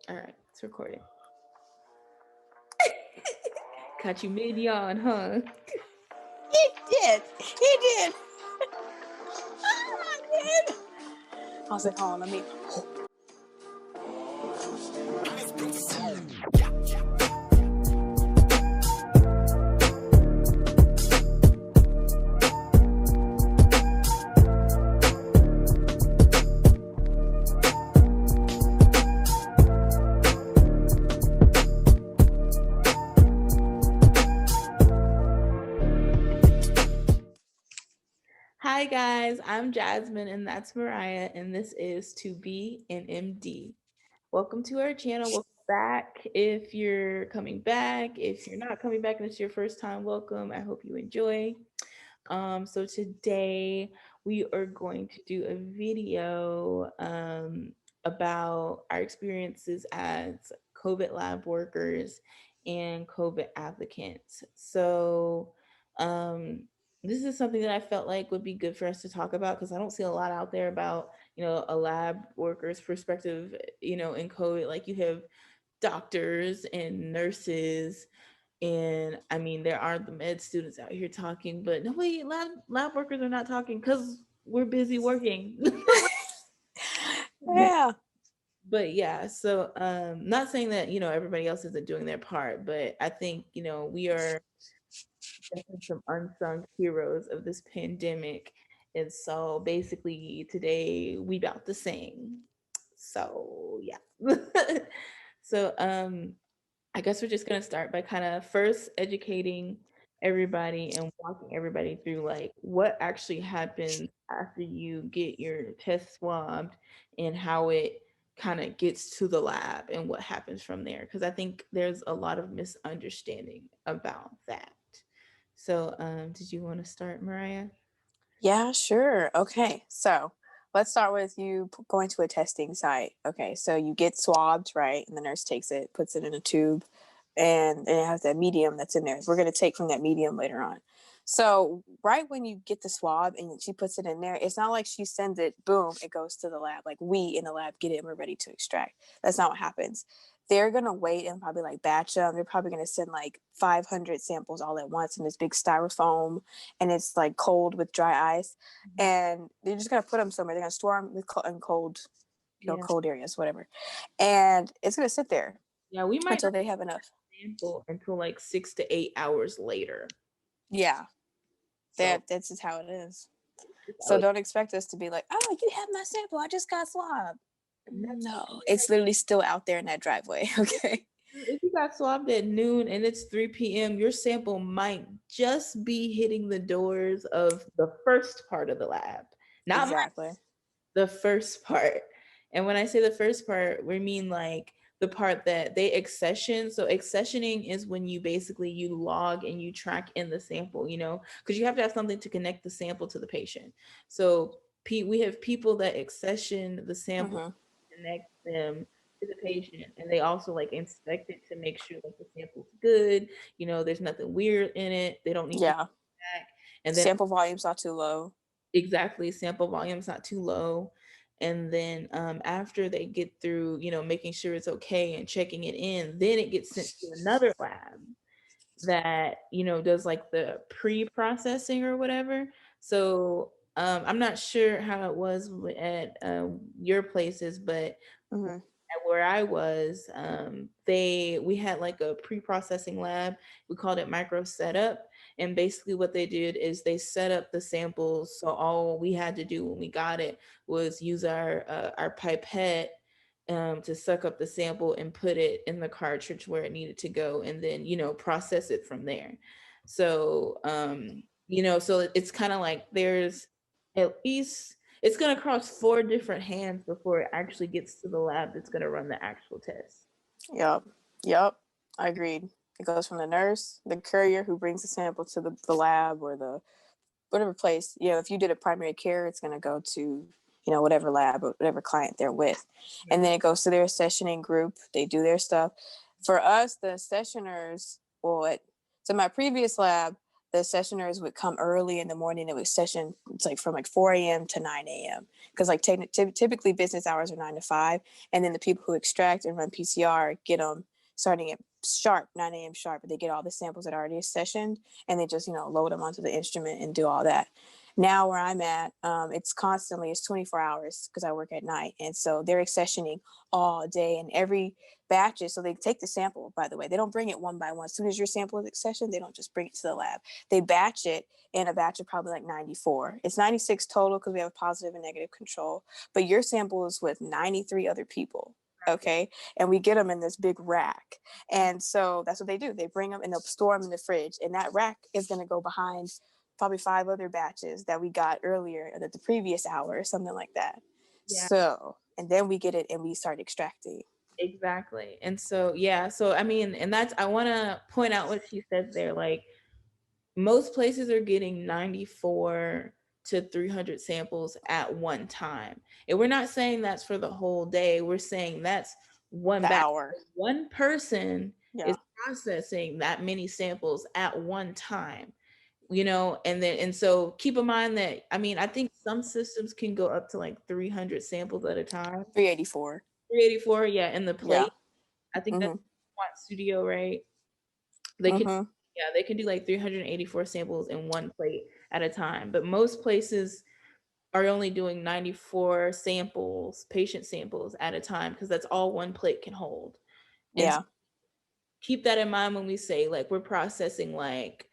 All right, it's recording. Caught you mid yawn, huh? He did. He did. I did. I was like, hold on, let me. Hi guys, I'm Jasmine and that's Mariah, and this is To Be an MD. Welcome to our channel. Welcome back. If you're coming back, if you're not coming back and it's your first time, welcome. I hope you enjoy. So today we are going to do a video about our experiences as COVID lab workers and COVID applicants. So um, this is something that I felt like would be good for us to talk about because I don't see a lot out there about, a lab worker's perspective, in COVID. Like you have doctors and nurses, and I mean, there are the med students out here talking, but nobody, lab workers are not talking because we're busy working. Yeah. But yeah, so not saying that, everybody else isn't doing their part, but I think, we are definitely some unsung heroes of this pandemic. And so basically today we about to sing. So yeah. So I guess we're just going to start by kind of first educating everybody and walking everybody through like what actually happens after you get your test swabbed and how it kind of gets to the lab and what happens from there, because I think there's a lot of misunderstanding about that. So did you want to start, Mariah? Yeah, sure. Okay. So let's start with you going to a testing site. Okay. So you get swabbed, right? And the nurse takes it, puts it in a tube, and it has that medium that's in there. We're going to take from that medium later on. So right when you get the swab and she puts it in there, it's not like she sends it, boom, it goes to the lab. Like we in the lab get it and we're ready to extract. That's not what happens. They're going to wait and probably like batch them. They're probably going to send like 500 samples all at once in this big styrofoam, and it's like cold with dry ice, and they're just going to put them somewhere. They're going to store them in cold, Yeah. cold areas, whatever. And it's going to sit there Yeah, we might until not they have enough. sample until like 6 to 8 hours later. Yeah. So That's just how it is. oh, So don't expect us to be like, oh, you have my sample. I just got swabbed. No, it's literally still out there in that driveway. Okay. if you got swabbed at noon and it's 3 p.m., your sample might just be hitting the doors of the first part of the lab, not Exactly. the first part. And when I say the first part, we mean like the part that they accession. So accessioning is when you basically you log and you track in the sample, because you have to have something to connect the sample to the patient. So we have people that accession the sample, Mm-hmm. connect them to the patient, and they also like inspect it to make sure that the sample's good. There's nothing weird in it. They don't need to Yeah. back. And then Sample volume's not too low. exactly, sample volume's not too low. And then after they get through, making sure it's okay and checking it in, then it gets sent to another lab that, does like the pre-processing or whatever. So I'm not sure how it was at your places, but Mm-hmm. at where I was, we had like a pre-processing lab. We called it micro setup. And basically what they did is they set up the samples. So all we had to do when we got it was use our pipette to suck up the sample and put it in the cartridge where it needed to go, and then, process it from there. So, so it's kind of like there's at least it's going to cross four different hands before it actually gets to the lab that's going to run the actual test. Yep. Yep. I agreed. It goes from the nurse, the courier who brings the sample to the lab or the whatever place. If you did a primary care, it's going to go to, whatever lab or whatever client they're with. And then it goes to their sessioning group. They do their stuff. For us, the sessioners, so my previous lab, the sessioners would come early in the morning. It would session, it's like from like 4 a.m. to 9 a.m. Because like typically business hours are 9 to 5. And then the people who extract and run PCR get them starting at sharp, 9 a.m. sharp, but they get all the samples that are already sessioned, and they just, load them onto the instrument and do all that. Now where I'm at, it's 24 hours because I work at night. And so they're accessioning all day, and every batches. So they take the sample, by the way, they don't bring it one by one. As soon as your sample is accessioned, they don't just bring it to the lab. They batch it in a batch of probably like 94. It's 96 total because we have a positive and negative control, but your sample is with 93 other people. Okay. And we get them in this big rack. And so that's what they do. They bring them and they'll store them in the fridge. And that rack is going to go behind probably 5 other batches that we got earlier at the previous hour or something like that. Yeah. So, and then we get it and we start extracting. Exactly. And so, yeah. So, I mean, and I want to point out what she said there. Like, most places are getting 94 to 300 samples at one time. And we're not saying that's for the whole day. We're saying that's one The batch. hour. One person Yeah. is processing that many samples at one time, and so keep in mind that, I mean, I think some systems can go up to like 300 samples at a time. 384. 384, yeah, in the Yeah. plate. I think that's Mm-hmm. Quant Studio, right? They can, Mm-hmm. yeah, they can do like 384 samples in one plate at a time. But most places are only doing 94 samples, patient samples at a time, because that's all one plate can hold. And so Yeah. keep that in mind when we say like we're processing, like,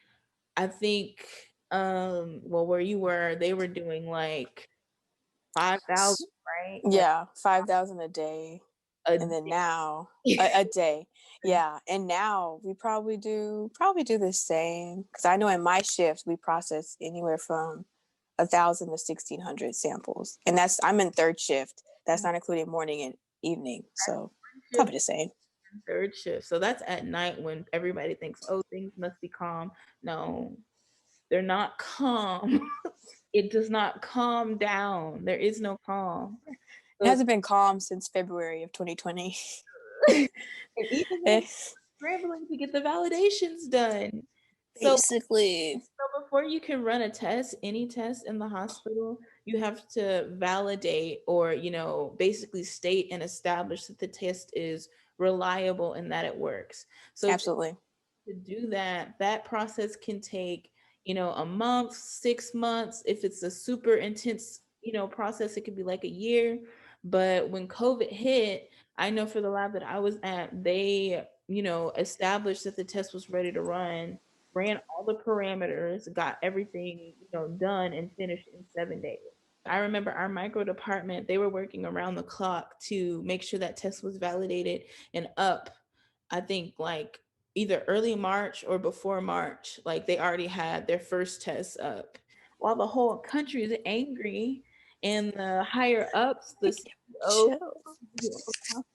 I think well, where you were, they were doing like 5,000, right? Like Yeah. 5,000 a day. a And then day. now a day. Yeah. And now we probably do the same. Cause I know in my shift, we process anywhere from 1,000 to 1,600 samples. And I'm in third shift. That's not including morning and evening. So Shift probably the same. and third shift. So that's at night when everybody thinks, oh, things must be calm. No, they're not calm. It does not calm down. There is no calm. It So, hasn't been calm since February of 2020. and even then, scrambling to get the validations done. So Basically. So before you can run a test, any test in the hospital, you have to validate, or, basically state and establish that the test is reliable and that it works. So Absolutely. to do that, that process can take, a month, 6 months. If it's a super intense, process, it could be like a year. But when COVID hit, I know for the lab that I was at, they, established that the test was ready to run, ran all the parameters, got everything, done and finished in 7 days. I remember our micro department, they were working around the clock to make sure that test was validated and up. I think like either early March or before March, like they already had their first test up. While the whole country is angry, and the higher ups, the CEO, Chill.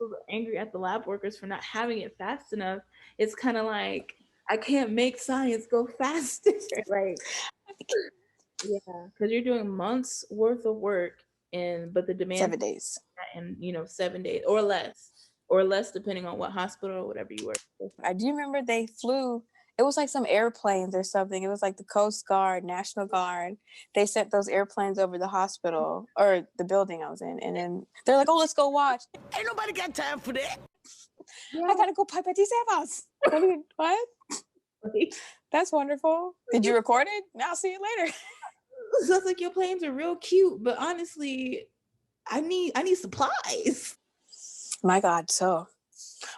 are angry at the lab workers for not having it fast enough. It's kind of like, I can't make science go faster. Like, yeah, because you're doing months worth of work, but the demand 7 days. in 7 days or less depending on what hospital or whatever you work with. I do remember they flew. It was like some airplanes or something. It was like the Coast Guard, National Guard. They sent those airplanes over the hospital or the building I was in, and then they're like, "Oh, let's go watch." Ain't nobody got time for that. I gotta go pipe at these samples. What? That's wonderful. Did you record it? I'll see you later. So it's like, your planes are real cute, but honestly, I need supplies. My God, so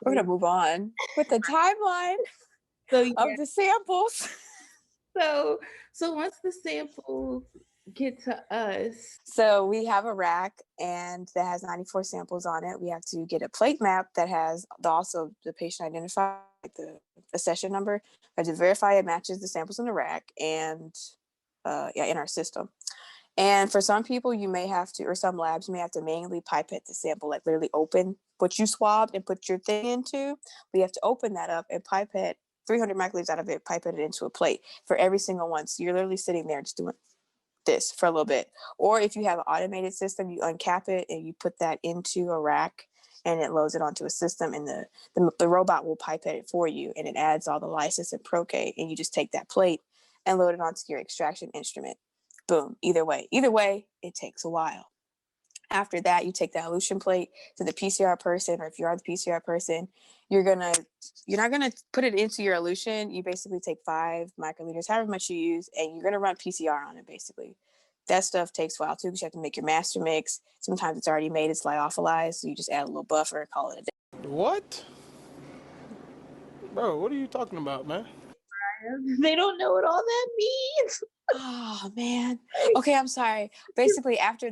we're gonna move on with the timeline So yeah, of the samples. so so once the samples get to us, So we have a rack and that has 94 samples on it. We have to get a plate map that has also the patient identified, the accession number. We have to verify it matches the samples in the rack and in our system. And for some people, you may have to, or some labs, you may have to manually pipette the sample, like literally open what you swabbed and put your thing into. We have to open that up and pipette 300 microliters out of it, pipette it into a plate for every single one. So you're literally sitting there just doing this for a little bit. Or if you have an automated system, you uncap it and you put that into a rack and it loads it onto a system, and the robot will pipette it for you, and it adds all the lysis and procaine, and you just take that plate and load it onto your extraction instrument. Boom. Either way, it takes a while. After that, you take the elution plate to the PCR person, or if you are the PCR person, you're not gonna put it into your elution. You basically take 5 microliters, however much you use, and you're gonna run PCR on it. Basically, that stuff takes a while too because you have to make your master mix. Sometimes it's already made, it's lyophilized, so you just add a little buffer, call it a day. What? Bro, what are you talking about, man? They don't know what all that means. Oh man. Okay, I'm sorry. Basically, after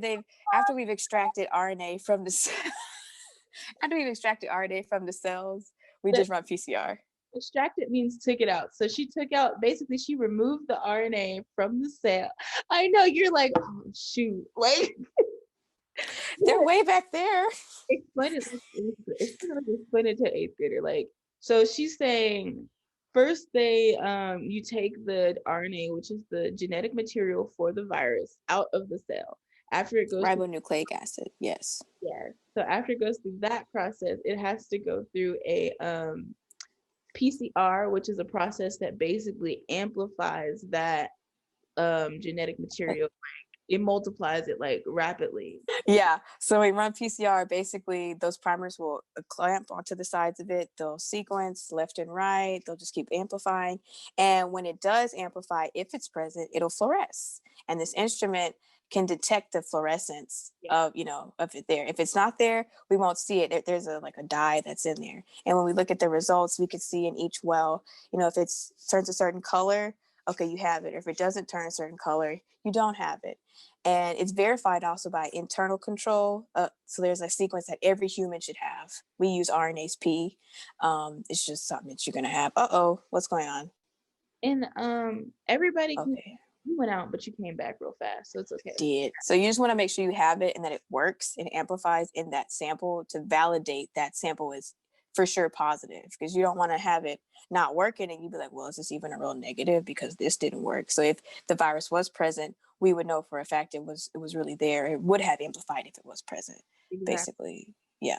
we've extracted RNA from the after we've extracted RNA from the cells, we just run PCR. Extracted means took it out. So she took out, basically she removed the RNA from the cell. I know you're like, oh shoot, like They're way back there. explain it. Explain it to 8th grader. Like, so she's saying first they you take the RNA, which is the genetic material for the virus, out of the cell. After it goes ribonucleic acid, yes. yeah. So after it goes through that process, it has to go through a PCR, which is a process that basically amplifies that genetic material. It multiplies it like rapidly. Yeah. So we run PCR. Basically, those primers will clamp onto the sides of it. They'll sequence left and right. They'll just keep amplifying. And when it does amplify, if it's present, it'll fluoresce. And this instrument can detect the fluorescence of it there. If it's not there, we won't see it. There's a dye that's in there. And when we look at the results, we can see in each well, if it turns a certain color, okay, you have it. Or if it doesn't turn a certain color, you don't have it. And it's verified also by internal control. So there's a sequence that every human should have. We use RNase P. It's just something that you're gonna have. What's going on? And everybody okay. You went out, but you came back real fast, so it's okay. Did. So you just want to make sure you have it and that it works and amplifies in that sample to validate that sample is for sure positive, because you don't want to have it not working and you'd be like, well, is this even a real negative because this didn't work? So if the virus was present, we would know for a fact it was really there. It would have amplified if it was present. Exactly. Basically, yeah.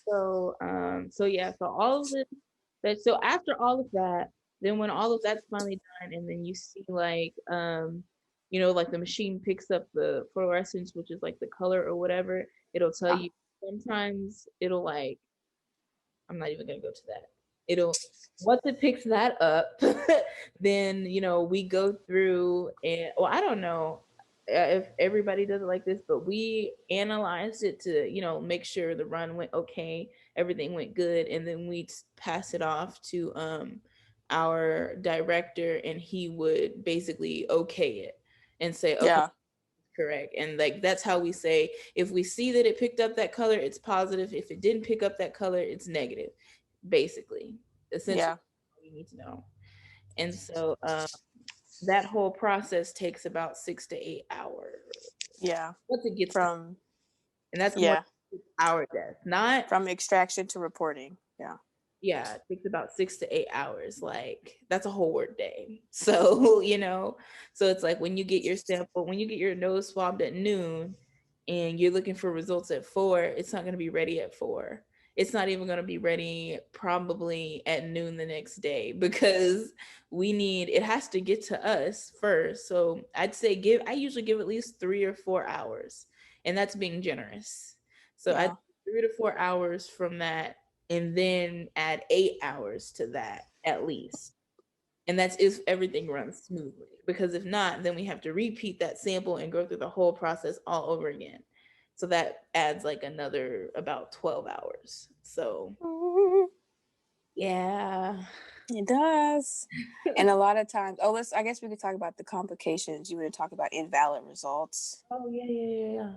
So so all of this, so after all of that, then when all of that's finally done, and then you see like like the machine picks up the fluorescence, which is like the color or whatever, it'll tell you. Sometimes it'll like, I'm not even gonna go to that. Once it picks that up, then we go through and I don't know if everybody does it like this, but we analyzed it to make sure the run went okay, everything went good, and then we'd pass it off to our director, and he would basically okay it and say, okay, yeah, correct. And like that's how we say, if we see that it picked up that color, it's positive. If it didn't pick up that color, it's negative. Basically, essentially, yeah, all you need to know. And so that whole process takes about 6 to 8 hours. Yeah, once it gets from and that's more hour death, not from extraction to reporting. Yeah, it takes about 6 to 8 hours. Like that's a whole work day. So so it's like when you get your sample, when you get your nose swabbed at noon and you're looking for results at 4, it's not going to be ready at 4. It's not even going to be ready probably at noon the next day, because it has to get to us first. So I'd say I usually give at least 3 or 4 hours, and that's being generous. So I 3 to 4 hours from that, and then add 8 hours to that at least. And that's if everything runs smoothly, because if not, then we have to repeat that sample and go through the whole process all over again. So that adds like another about 12 hours. So yeah, it does. And a lot of times, I guess we could talk about the complications. You want to talk about invalid results? Oh yeah.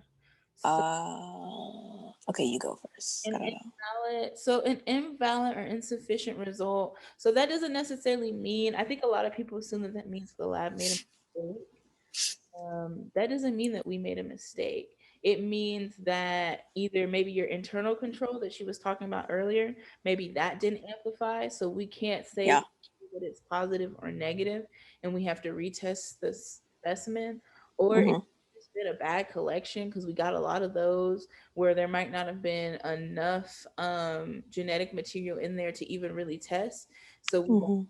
Okay, you go first. An invalid or insufficient result. So that doesn't necessarily mean, I think a lot of people assume that means the lab made a mistake. That doesn't mean that we made a mistake. It means that either maybe your internal control that she was talking about earlier, maybe that didn't amplify. So we can't say that it's positive or negative, and we have to retest the specimen. Or it's been a bad collection, because we got a lot of those where there might not have been enough genetic material in there to even really test. So we won't,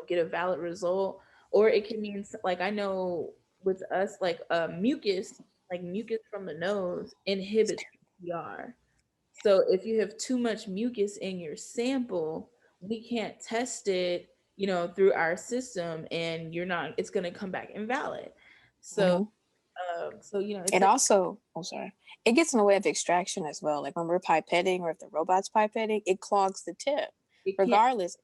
get a valid result. or it can mean like I know with us like mucus from the nose inhibits PCR. So if you have too much mucus in your sample, we can't test it, through our system, and it's going to come back invalid. So, Mm-hmm. it's It like also, oh sorry, it gets in the way of extraction as well. Like when we're pipetting, or if the robot's pipetting, it clogs the tip. it can't. Regardless,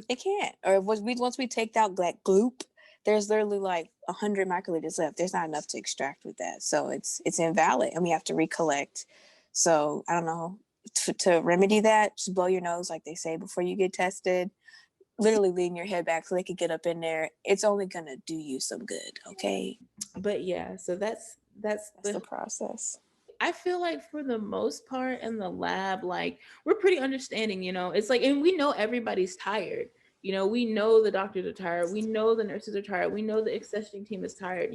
it can't. Or once we take out that gloop, there's literally like 100 microliters left. There's not enough to extract with that, so it's invalid, and we have to recollect. So I don't know, to remedy that, just blow your nose like they say before you get tested. Literally lean your head back so they can get up in there. It's only gonna do you some good. Okay, But yeah, so that's that's the the process. I feel like for the most part in the lab, like we're pretty understanding, It's like, and we know everybody's tired. We know the doctors are tired. We know the nurses are tired. We know the accessioning team is tired.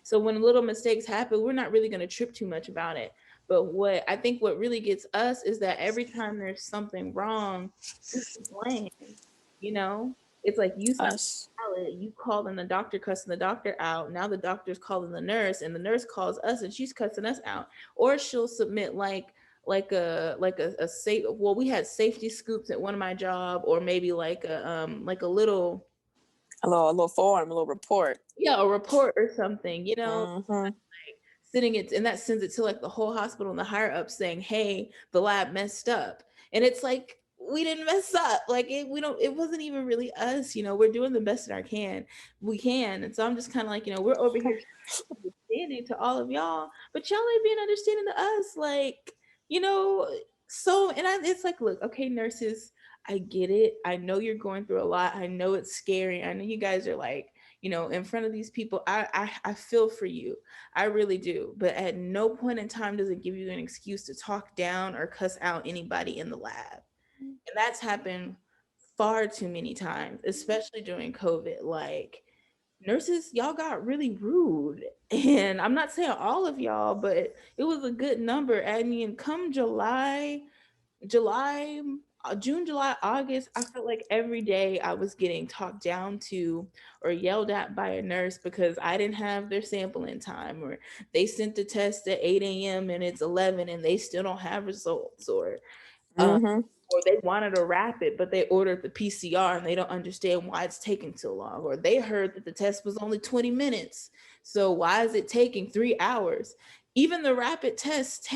So when little mistakes happen, we're not really going to trip too much about it. But what really gets us is that every time there's something wrong, who's to blame? You know, it's like you sound Us. valid, you calling the doctor, cussing the doctor out. Now the doctor's calling the nurse, and the nurse calls us, and she's cussing us out. Or she'll submit like a safe. Well, we had safety scoops at one of my job, or maybe like a little, A little form, a little report. yeah, a report or something. Mm-hmm. Sending it, and that sends it to like the whole hospital and the higher up saying, hey, the lab messed up. And it's like, we didn't mess up. Like it wasn't even really us. We're doing the best that we can. And so I'm just kind of like, we're over here understanding to all of y'all, but y'all ain't being understanding to us. Like, you know, it's like, look, okay, nurses, I get it. I know you're going through a lot. I know it's scary. I know you guys are like, in front of these people. I feel for you. I really do. But at no point in time does it give you an excuse to talk down or cuss out anybody in the lab. And that's happened far too many times, especially during COVID. Like, nurses, y'all got really rude. And I'm not saying all of y'all, but it was a good number. I mean, come July, June, July, August, I felt like every day I was getting talked down to or yelled at by a nurse because I didn't have their sample in time, or they sent the test at 8 a.m. and it's 11 and they still don't have results, uh, Mm-hmm. or they wanted a rapid, but they ordered the PCR and they don't understand why it's taking so long, or they heard that the test was only 20 minutes. So why is it taking 3 hours? Even the rapid test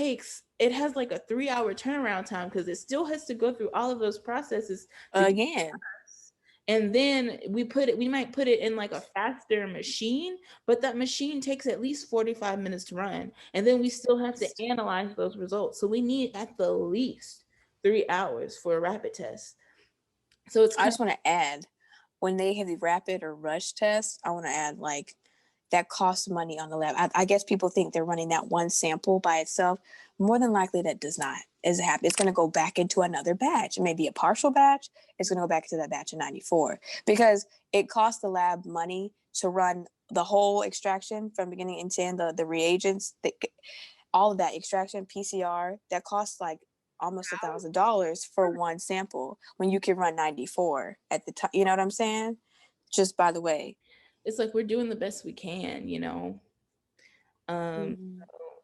it has like a 3 hour turnaround time because it still has to go through all of those processes to get Again. us. And then we might put it in like a faster machine, but that machine takes at least 45 minutes to run. And then we still have to analyze those results. So we need at the least 3 hours for a rapid test. So it's I kind just want to add, when they have the rapid or rush test, I want to add like that costs money on the lab. I guess people think they're running that one sample by itself. More than likely, that does not is happen. It's going to go back into another batch. It may be a partial batch. It's going to go back into that batch of 94 because it costs the lab money to run the whole extraction from beginning and to end, the reagents, all of that extraction, PCR, that costs like almost $1,000 for one sample when you can run 94 at the time. You know what I'm saying? Just by the way. it's like we're doing the best we can. Um, Mm-hmm.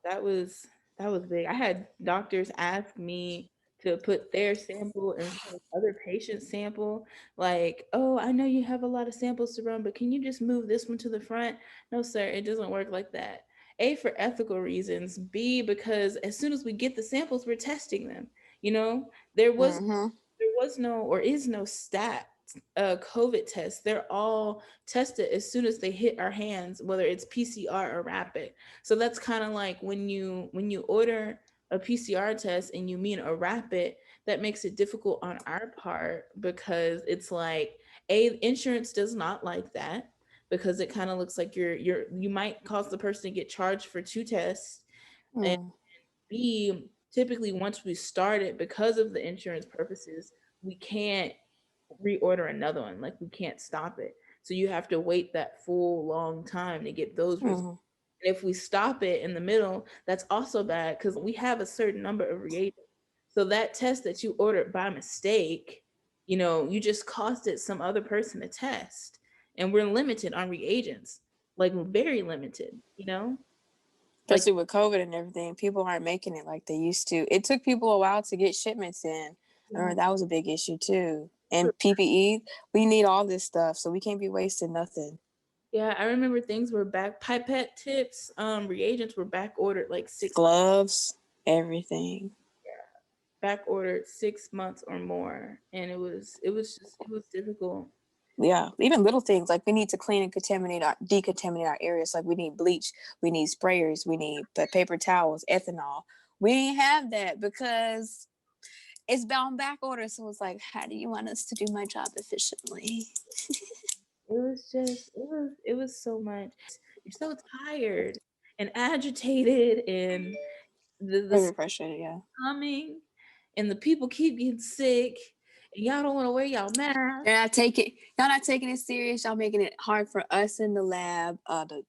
that was that was big. I had doctors ask me to put their sample in front of other patients' sample. Like, oh, I know you have a lot of samples to run, but can you just move this one to the front? No, sir, it doesn't work like that. A, for ethical reasons. B, because as soon as we get the samples, we're testing them. You know, Mm-hmm. there was no or is no stat COVID test. They're all tested as soon as they hit our hands, whether it's PCR or rapid. So that's kind of like when you order a PCR test and you mean a rapid, that makes it difficult on our part because it's like insurance does not like that because it kind of looks like you might cause the person to get charged for two tests. And Mm. B, typically once we start it, because of the insurance purposes, we can't reorder another one. Like we can't stop it. So you have to wait that full long time to get those results. Mm-hmm. And if we stop it in the middle, that's also bad because we have a certain number of reagents. So that test that you ordered by mistake, you just costed some other person a test. and we're limited on reagents, like very limited, like Especially with COVID and everything, people aren't making it like they used to. It took people a while to get shipments in. I remember that was a big issue too. And PPE, we need all this stuff, so we can't be wasting nothing. yeah, I remember things were back, pipette tips, reagents were back ordered like Gloves, everything. back ordered 6 months or more, and it was difficult. Yeah, even little things like we need to clean and decontaminate our areas. Like we need bleach, we need sprayers, we need paper towels, ethanol. We didn't have that because it's bound back order. So it's like, how do you want us to do my job efficiently? It was so much. You're so tired and agitated, and the Very frustrated, yeah. coming, and the people keep getting sick, and y'all don't want to wear y'all mask. Y'all not taking it serious. Y'all making it hard for us in the lab. The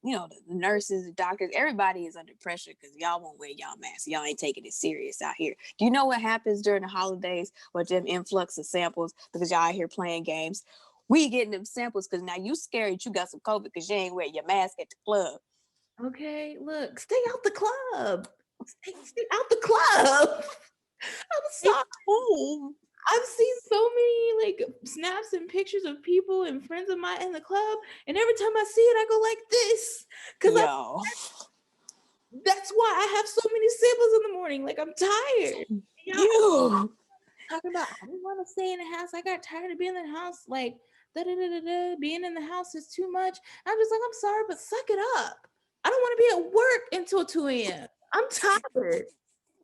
nurses, the doctors, everybody is under pressure because y'all won't wear y'all masks. Y'all ain't taking it serious out here. Do you know what happens during the holidays with them influx of samples because y'all out here playing games? We getting them samples because now you scared you got some COVID because you ain't wear your mask at the club. Okay, look, stay out the club. Stay out the club. I'm sorry. Home. I've seen so many like snaps and pictures of people and friends of mine in the club, and every time I see it, I go like this because Yo. that's why I have so many siblings in the morning. Like I'm tired. You. Talking about I didn't want to stay in the house. I got tired of being in the house. Like being in the house is too much. I'm just like I'm sorry, but suck it up. I don't want to be at work until 2 a.m. I'm tired.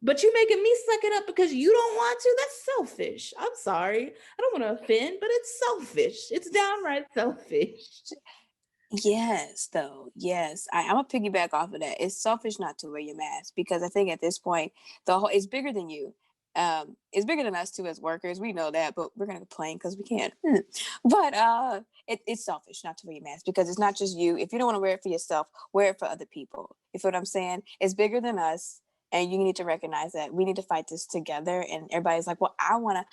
But you making me suck it up because you don't want to? That's selfish. I'm sorry. I don't want to offend, but it's selfish. It's downright selfish. Yes, though. Yes. I'm gonna piggyback off of that. It's selfish not to wear your mask because I think at this point the whole it's bigger than you. It's bigger than us too as workers. We know that, but we're gonna complain because we can't. But it's selfish not to wear your mask because it's not just you. If you don't want to wear it for yourself, wear it for other people. You feel what I'm saying? It's bigger than us. And you need to recognize that we need to fight this together. And everybody's like, well, I wanna,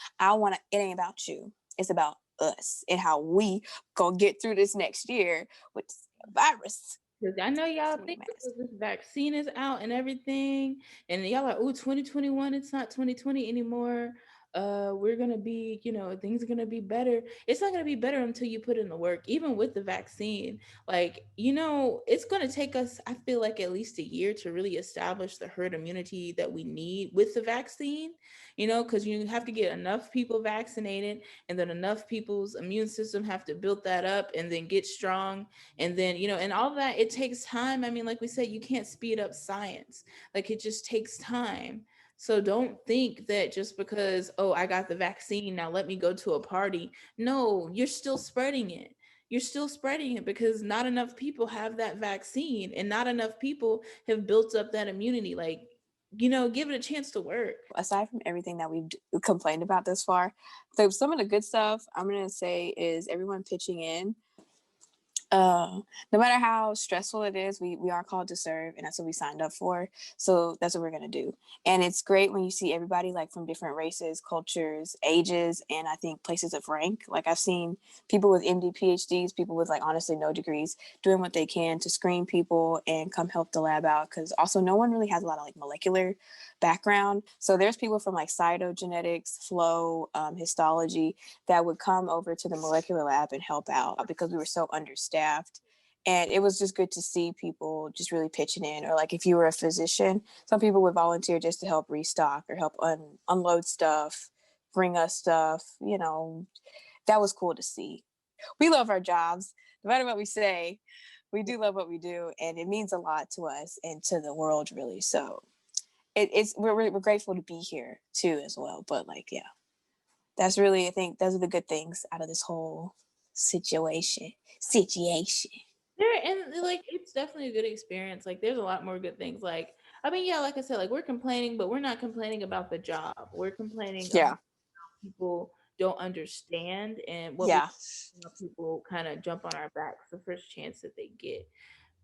it ain't about you. It's about us and how we gonna get through this next year with this virus. Because I know y'all think because this vaccine is out and everything, and y'all like, oh, 2021, it's not 2020 anymore. We're gonna be, things are gonna be better. It's not gonna be better until you put in the work, even with the vaccine. Like, it's gonna take us, I feel like at least a year to really establish the herd immunity that we need with the vaccine, because you have to get enough people vaccinated, and then enough people's immune system have to build that up and then get strong, and then and all that, it takes time. I mean, like we said, you can't speed up science. Like it just takes time. So don't think that just because, oh, I got the vaccine, now let me go to a party. No, you're still spreading it. You're still spreading it because not enough people have that vaccine, and not enough people have built up that immunity. Like, give it a chance to work. Aside from everything that we've complained about this far, so some of the good stuff I'm gonna say is everyone pitching in. No matter how stressful it is, we are called to serve, and that's what we signed up for. So that's what we're gonna do. And it's great when you see everybody like from different races, cultures, ages, and I think places of rank. Like I've seen people with MD, PhDs, people with like honestly no degrees, doing what they can to screen people and come help the lab out. Because also no one really has a lot of like molecular background. So there's people from like cytogenetics, flow, histology that would come over to the molecular lab and help out because we were so understaffed. And it was just good to see people just really pitching in. Or like if you were a physician, some people would volunteer just to help restock or help unload stuff, bring us stuff. That was cool to see. We love our jobs. No matter what we say, we do love what we do, and it means a lot to us and to the world, really. So we're grateful to be here too, as well. But like, yeah, that's really, I think those are the good things out of this whole situation. And like it's definitely a good experience. Like there's a lot more good things. Like I mean, yeah, like I said, like we're complaining, but we're not complaining about the job. We're complaining Yeah. about people don't understand, and what we Yeah. people kind of jump on our backs the first chance that they get.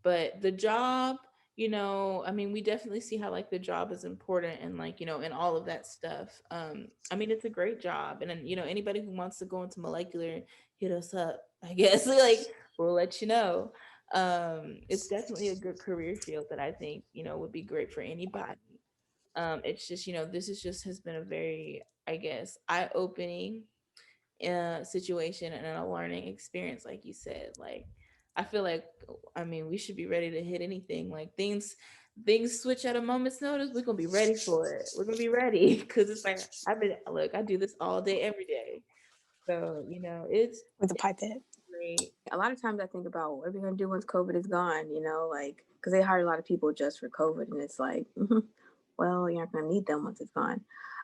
But the job, I mean, we definitely see how like the job is important, and like, and all of that stuff. I mean, it's a great job, and then, anybody who wants to go into molecular, hit us up, I guess. Like we'll let you know. It's definitely a good career field that I think, would be great for anybody. It's just, this is just has been a very, I guess, eye-opening situation and a learning experience, like you said. Like, I feel like, I mean, we should be ready to hit anything. Like, things switch at a moment's notice, we're gonna be ready for it. We're gonna be ready because it's like I do this all day, every day. So With a pipette. great. A lot of times I think about what are we going to do once COVID is gone, like, because they hired a lot of people just for COVID. And it's like, well, you're not going to need them once it's gone.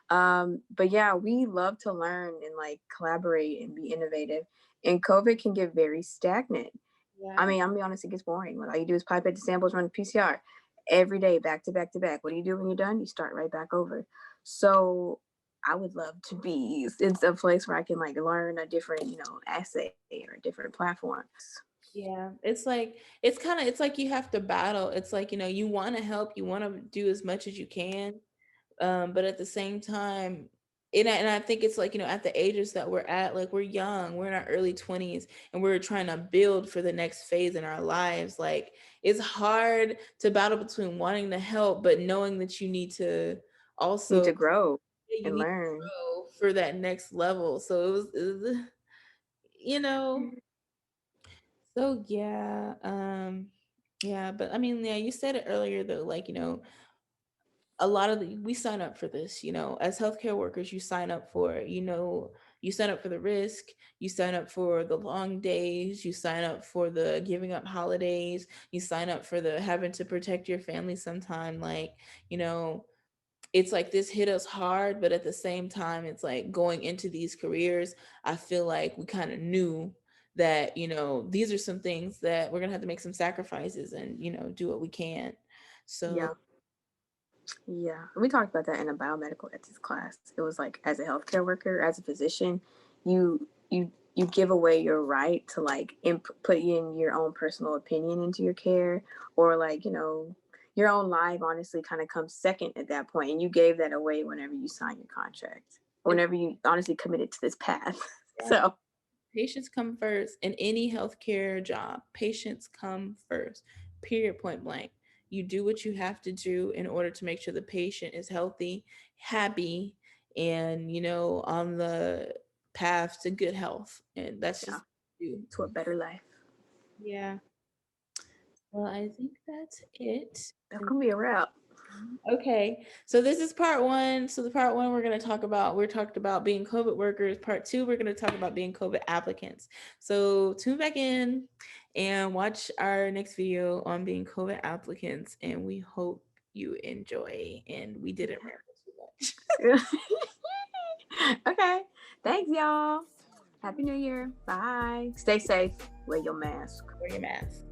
But yeah, we love to learn and like collaborate and be innovative. And COVID can get very stagnant. Yeah. I mean, I'm gonna be honest, it gets boring. What all you do is pipette the samples, run the PCR every day, back to back to back. What do you do when you're done? You start right back over. So I would love to be in a place where I can like learn a different, assay or a different platform. Yeah, it's like you have to battle. It's like, you want to help, you want to do as much as you can, but at the same time, and I think it's like, at the ages that we're at, like, we're young, we're in our early 20s, and we're trying to build for the next phase in our lives. Like, it's hard to battle between wanting to help but knowing that you need to You need also, to grow you and need to learn. grow for that next level. So it was you know so yeah, but I mean, yeah, you said it earlier though, like, a lot of we sign up for this, as healthcare workers. You sign up for it, you sign up for the risk, you sign up for the long days, you sign up for the giving up holidays, you sign up for the having to protect your family sometime. Like, you know it's like this hit us hard, but at the same time, it's like going into these careers, I feel like we kind of knew that, these are some things that we're gonna have to make some sacrifices and, do what we can. So Yeah. Yeah, we talked about that in a biomedical ethics class. It was like, as a healthcare worker, as a physician, you give away your right to like put in your own personal opinion into your care, or like, your own life honestly kind of comes second at that point, and you gave that away whenever you sign your contract, whenever you honestly committed to this path. yeah, So patients come first in any healthcare job. Patients come first, period, point blank. You do what you have to do in order to make sure the patient is healthy, happy, and, on the path to good health. And that's yeah, just you. to a better life. Yeah. Well, I think that's it. That can be a wrap. Okay, so this is part one. So the part one, we're talked about being COVID workers. Part two, we're going to talk about being COVID applicants. So tune back in and watch our next video on being COVID applicants. And we hope you enjoy. And we didn't ramble too much. Okay, thanks y'all. Happy New Year. Bye. Stay safe. Wear your mask. Wear your mask.